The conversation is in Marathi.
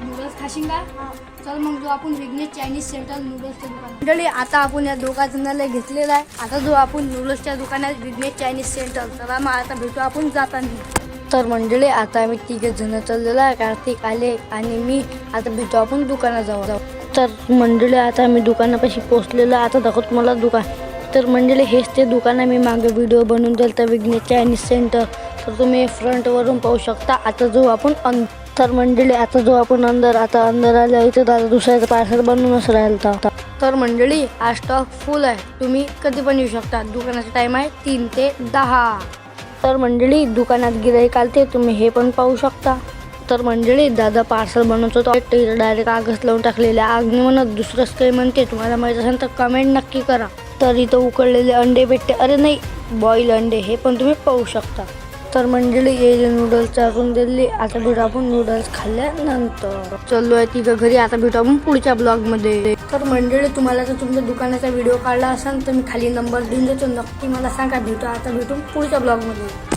नूडल्स खाशील का? चल मग जो आपण विघ्नेश चायनीज सेंटर नूडल्सच्या दुकानात मंडळी आता आपण या दोघा जणांना घेतलेला आहे. आता जो आपण नूडल्सच्या दुकानात विघ्नेश चायनीज सेंटर चला मग आता भेटू आपण जाताना. तर मंडळी आता आम्ही तिघे जण चाललेलो आहे. कार्तिक आले आणि मी आता भेटू आपण दुकानात जाऊ. तर मंडळी आता आम्ही दुकानापाशी पोहोचलेलो. आता दाखवतो तुम्हाला दुकान. तर मंडळी हेच ते दुकान आहे. मी मागे व्हिडिओ बनवून दिला तर विघ्नेश चायनीज सेंटर. तर तुम्ही फ्रंटवरून पाहू शकता. आता जो आपण तर मंडळी आता जो आपण अंदर आल्या इथं दादा दुसऱ्याचं पार्सल बनवूनच राहिला होता. तर मंडळी आज स्टॉक फुल आहे. तुम्ही कधी पण येऊ शकता. दुकानाचा टाइम आहे 3 ते 10. तर मंडळी दुकानात गिऱ्हाईक आलते तुम्ही हे पण पाहू शकता. तर मंडळी दादा पार्सल बनवतो तो डायरेक्ट आगच लावून टाकलेले. आग नाही म्हणत दुसरंच काही म्हणते. तुम्हाला माहीत असेल तर कमेंट नक्की करा. तर इथं उकडलेले अंडे भेटते. अरे नाही बॉईल अंडे हे पण तुम्ही पाहू शकता. तर मंडळी हे नूडल्स चारून दिले. आता भेटू आपण नूडल्स खाल्ल्यानंतर. चाललो आहे तिघं घरी. आता भेटू आपण पुढच्या ब्लॉगमध्ये. तर मंडळी तुम्हाला जर तुमच्या दुकानाचा व्हिडिओ काढला असेल तर मी खाली नंबर देऊन देतो. नक्की मला सांगा. भेटू पुढच्या ब्लॉगमध्ये.